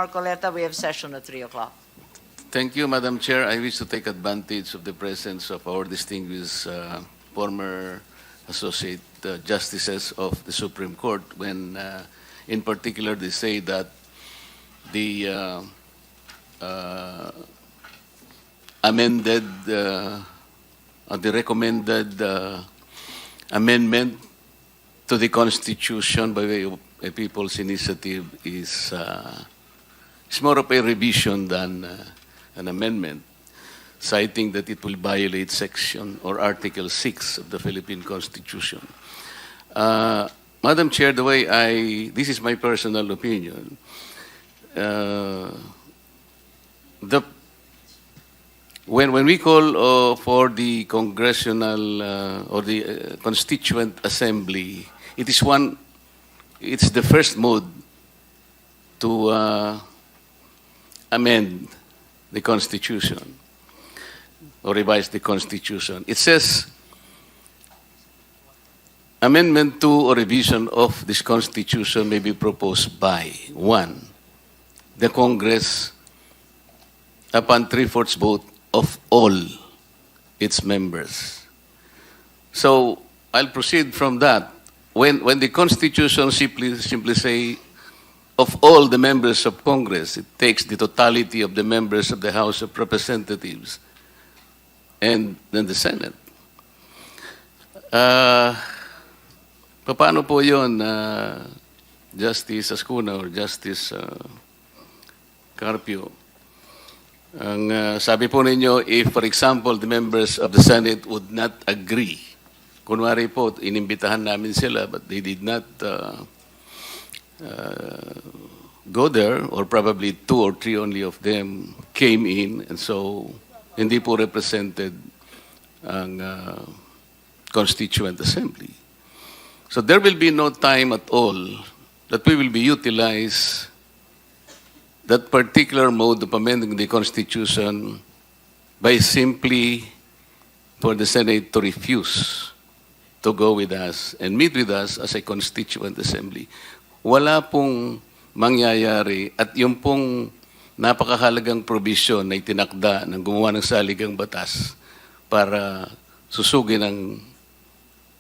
Marcoleta, we have session at 3 o'clock. Thank you, Madam Chair. I wish to take advantage of the presence of our distinguished former associate justices of the Supreme Court when, in particular, they say that the amended, the recommended amendment to the Constitution by way of a people's initiative is it's more of a revision than an amendment, citing that it will violate Section or Article 6 of the Philippine Constitution. Madam Chair, the way this is my personal opinion, when we call for the congressional or the constituent assembly, it's the first mode to amend the Constitution or revise the Constitution. It says, amendment to or revision of this Constitution may be proposed by 1, the Congress upon 3/4 vote of all its members. So I'll proceed from that. When the Constitution simply say of all the members of Congress, it takes the totality of the members of the House of Representatives and then the Senate. Paano po yun, Justice Ascuna or Justice Carpio? Ang sabi po ninyo, if for example the members of the Senate would not agree, kunwari po, inimbitahan namin sila but they did not go there, or probably 2 or 3 only of them came in, and so hindi po represented ang Constituent Assembly. So there will be no time at all that we will be utilize that particular mode of amending the Constitution by simply for the Senate to refuse to go with us and meet with us as a Constituent Assembly. Wala pong mangyayari at yung pong napakahalagang provision na itinakda ng gumawa ng saligang batas para susugin ang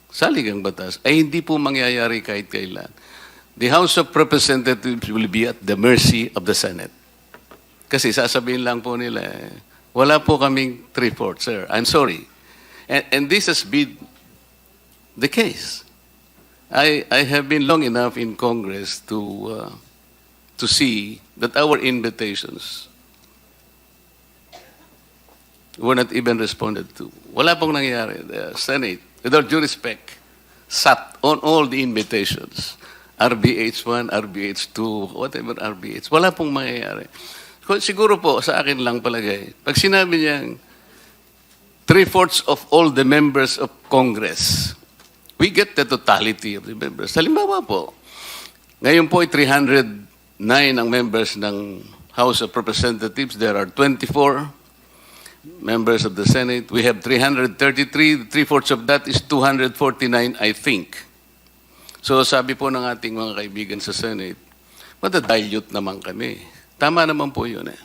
saligang batas ay hindi po mangyayari kahit kailan. The House of Representatives will be at the mercy of the Senate. Kasi sasabihin lang po nila, wala po kaming 3/4, sir. I'm sorry. And this has been the case. I have been long enough in Congress to see that our invitations were not even responded to. Wala pong nangyari. The Senate, with all due respect, sat on all the invitations. RBH1, RBH2, whatever RBH. Wala pong mangyayari. Siguro po, sa akin lang palagay, pag sinabi niyang 3/4 of all the members of Congress, we get the totality of the members. Halimbawa po, ngayon po ay 309 ang members ng House of Representatives. There are 24 members of the Senate. We have 333. 3/4 of that is 249, I think. So sabi po ng ating mga kaibigan sa Senate, madadilute naman kami. Tama naman po yun eh.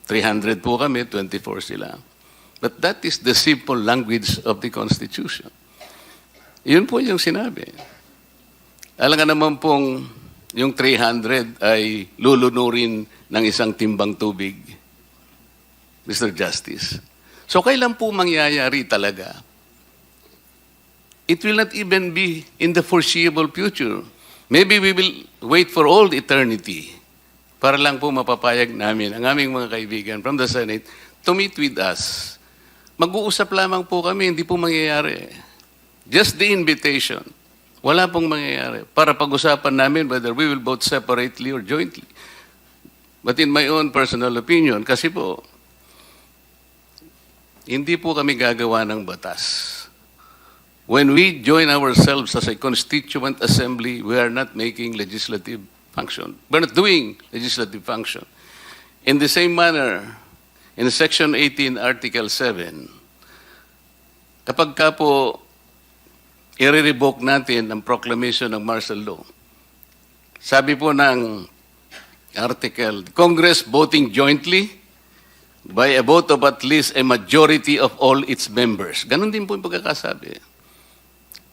300 po kami, 24 sila. But that is the simple language of the Constitution. Yun po yung sinabi. Alam nga naman pong yung 300 ay lulunurin ng isang timbang tubig, Mr. Justice. So kailan po mangyayari talaga? It will not even be in the foreseeable future. Maybe we will wait for all eternity para lang po mapapayag namin ang aming mga kaibigan from the Senate to meet with us. Mag-uusap lamang po kami, hindi po mangyayari. Just the invitation. Wala pong mangyayari. Para pag-usapan namin whether we will vote separately or jointly. But in my own personal opinion, kasi po, hindi po kami gagawa ng batas. When we join ourselves as a Constituent Assembly, we are not making legislative function. We're not doing legislative function. In the same manner, in Section 18, Article 7, kapag ka po i-revoke natin ang proclamation ng martial law, sabi po ng article, Congress voting jointly by a vote of at least a majority of all its members. Ganon din po yung pagkakasabi.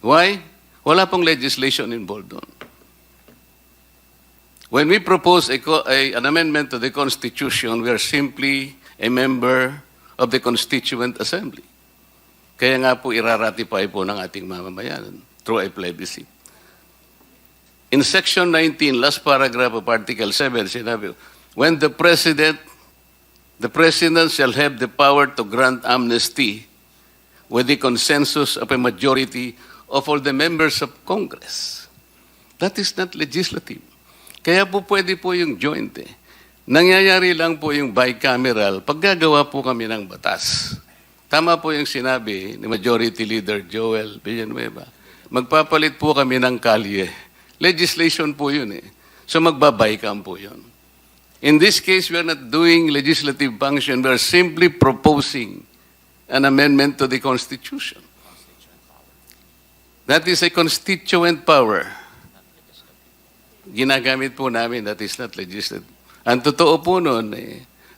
Why? Wala pong legislation involved doon. When we propose an amendment to the Constitution, we are simply a member of the Constituent Assembly. Kaya nga po iraratify po ng ating mamamayan through a plebiscite. In Section 19, last paragraph of Article 7, sinabi, when the President shall have the power to grant amnesty with the consensus of a majority of all the members of Congress. That is not legislative. Kaya po pwede po yung joint eh. Nangyayari lang po yung bicameral pag gagawa po kami ng batas. Tama po yung sinabi ni Majority Leader Joel Villanueva. Magpapalit po kami ng kalye. Legislation po yun eh. So magbabicam po yun. In this case, we are not doing legislative function. We are simply proposing an amendment to the Constitution. That is a constituent power. Ginagamit po namin, that is not legislative. Ang totoo po nun,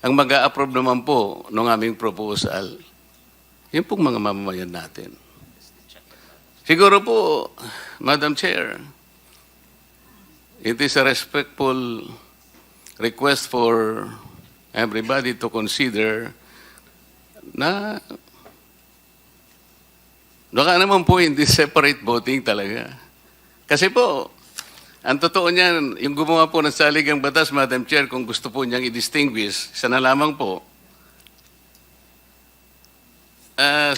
ang mag-a-approve naman po ng aming proposal, yun pong mga mamamayan natin. Siguro po, Madam Chair, it is a respectful request for everybody to consider na baka naman po hindi separate voting talaga. Kasi po, ang totoo niyan, yung gumawa po ng saligang batas, Madam Chair, kung gusto po niyang i-distinguish, isa na lamang po,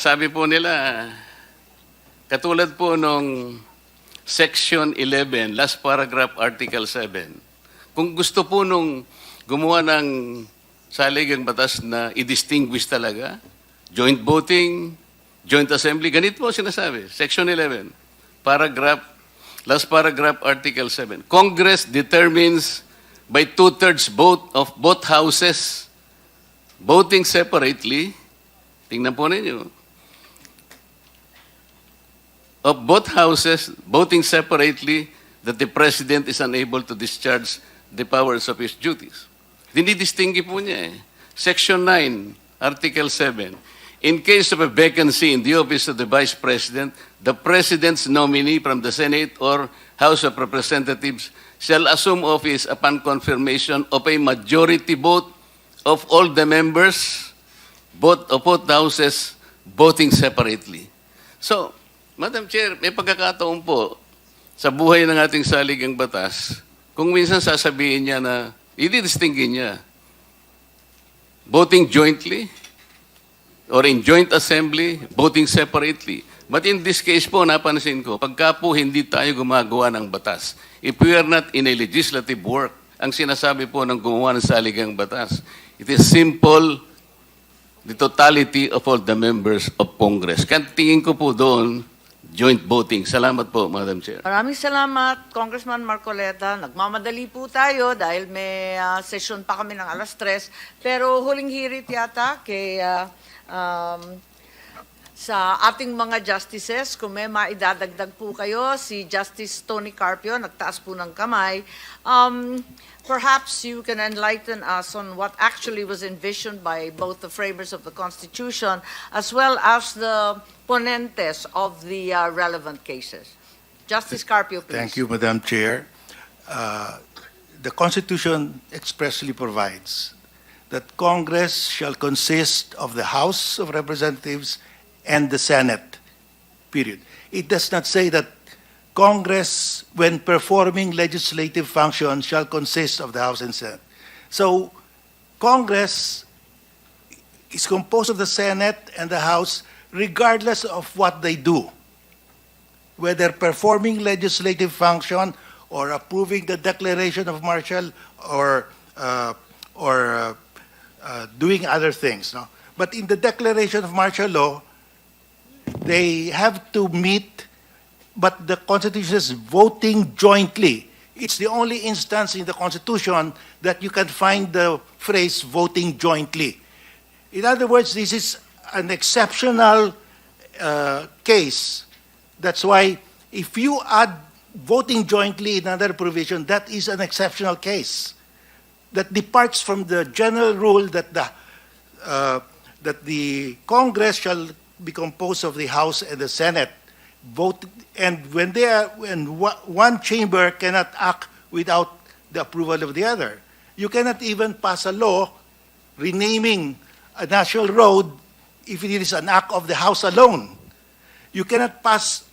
sabi po nila, katulad po nung Section 11, last paragraph, Article 7, kung gusto po nung gumawa ng saligang batas na i-distinguish talaga, joint voting, joint assembly, ganito po sinasabi, Section 11, last paragraph, Article 7. Congress determines by two-thirds vote of both houses voting separately, tingnan po ninyo, of both houses voting separately that the President is unable to discharge the powers of his duties. Dinidistingi po niya eh. Section 9, Article 7. In case of a vacancy in the office of the Vice President, the President's nominee from the Senate or House of Representatives shall assume office upon confirmation of a majority vote of all the members, both of both houses, voting separately. So, Madam Chair, may pagkakataon po sa buhay ng ating saligang batas, kung minsan sasabihin niya na, i-distinguin niya, voting jointly, or in joint assembly, voting separately. But in this case po, napansin ko, pagka po hindi tayo gumagawa ng batas, if we are not in a legislative work, ang sinasabi po ng gumawa ng saligang batas, it is simple, the totality of all the members of Congress. Kaya tingin ko po doon, joint voting. Salamat po, Madam Chair. Maraming salamat, Congressman Marcoleta. Nagmamadali po tayo dahil may session pa kami ng alas 3. Pero huling hirit yata kay sa ating mga justices, kung may maidadagdag po kayo, si Justice Tony Carpio, nagtaas po ng kamay. Perhaps you can enlighten us on what actually was envisioned by both the framers of the Constitution as well as the ponentes of the relevant cases. Justice Carpio, please. Thank you, Madam Chair. The Constitution expressly provides that Congress shall consist of the House of Representatives and the Senate, period. It does not say that Congress, when performing legislative functions, shall consist of the House and Senate. So, Congress is composed of the Senate and the House regardless of what they do, whether performing legislative function or approving the declaration of martial or doing other things. No? But in the declaration of martial law, they have to meet, but the Constitution is voting jointly. It's the only instance in the Constitution that you can find the phrase voting jointly. In other words, this is an exceptional case. That's why if you add voting jointly in another provision, that is an exceptional case. that departs from the general rule that the Congress shall be composed of the House and the Senate. Vote, and when one chamber cannot act without the approval of the other. You cannot even pass a law renaming a national road if it is an act of the House alone. You cannot pass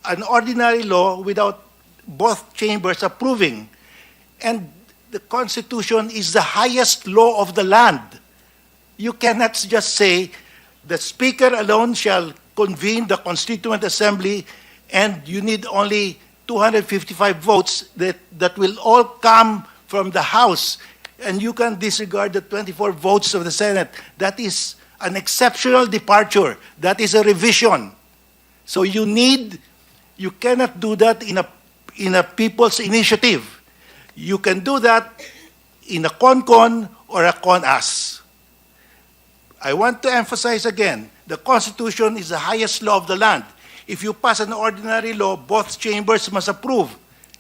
an ordinary law without both chambers approving. And the Constitution is the highest law of the land. You cannot just say the Speaker alone shall convene the Constituent Assembly and you need only 255 votes that will all come from the House, and you can disregard the 24 votes of the Senate. That is an exceptional departure. That is a revision. So you cannot do that in a people's initiative. You can do that in a con or a con-as. I want to emphasize again, the Constitution is the highest law of the land. If you pass an ordinary law, both chambers must approve.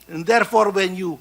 And therefore, when you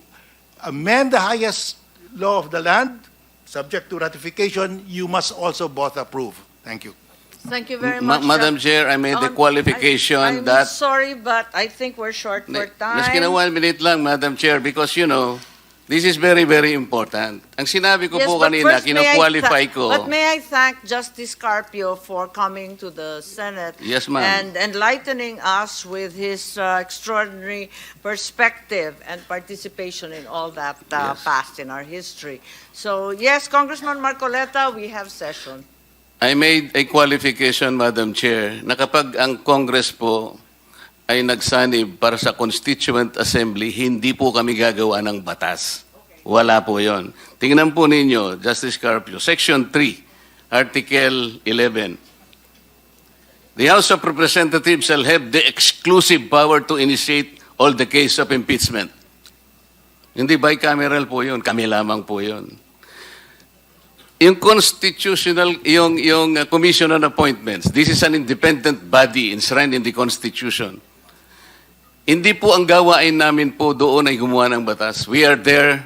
amend the highest law of the land, subject to ratification, you must also both approve. Thank you. Thank you very much. Madam Chair, I made the qualification I'm that... sorry, but I think we're short for time. Maski na 1 minute lang, Madam Chair, because you know, this is very, very important. Ang sinabi ko Yes, po but kanina, first, may I kino-qualify ko. But may I thank Justice Carpio for coming to the Senate Yes, ma'am. and enlightening us with his extraordinary perspective and participation in all that Yes. past in our history. So, yes, Congressman Marcoleta, we have session. I made a qualification, Madam Chair, na kapag ang Congress po ay nagsanib para sa Constituent Assembly, hindi po kami gagawa ng batas. Wala po yon. Tingnan po ninyo, Justice Carpio, Section 3, Article 11. The House of Representatives shall have the exclusive power to initiate all the case of impeachment. Hindi bicameral po yun, kami lamang po yun. Yung constitutional, yung Commission on Appointments, this is an independent body enshrined in the Constitution. Hindi po ang gawain namin po doon ay gumawa ng batas. We are there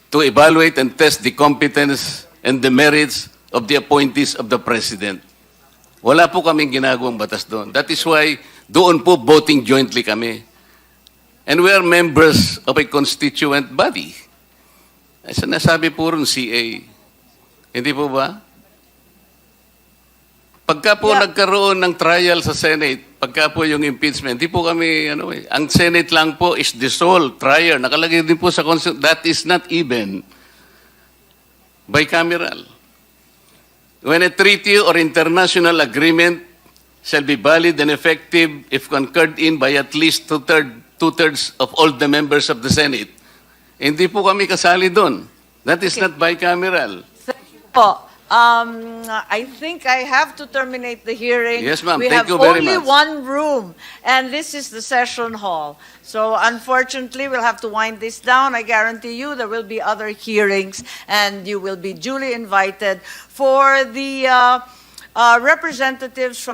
to evaluate and test the competence and the merits of the appointees of the President. Wala po kaming ginagawang batas doon. That is why doon po voting jointly kami. And we are members of a constituent body. Ay, sinasabi po rin CA. Hindi po ba? Pagka po nagkaroon ng trial sa Senate, pagka po yung impeachment, di po kami, ang Senate lang po is dissolved, trial. Nakalagay din po sa Constitution, that is not even bicameral. When a treaty or international agreement shall be valid and effective if concurred in by at least two-thirds of all the members of the Senate, hindi po kami kasali doon. That is not bicameral. Po, I think I have to terminate the hearing. Yes, ma'am. We Thank have you very only much. one room, and this is the session hall. So unfortunately, we'll have to wind this down. I guarantee you there will be other hearings, and you will be duly invited for the representatives from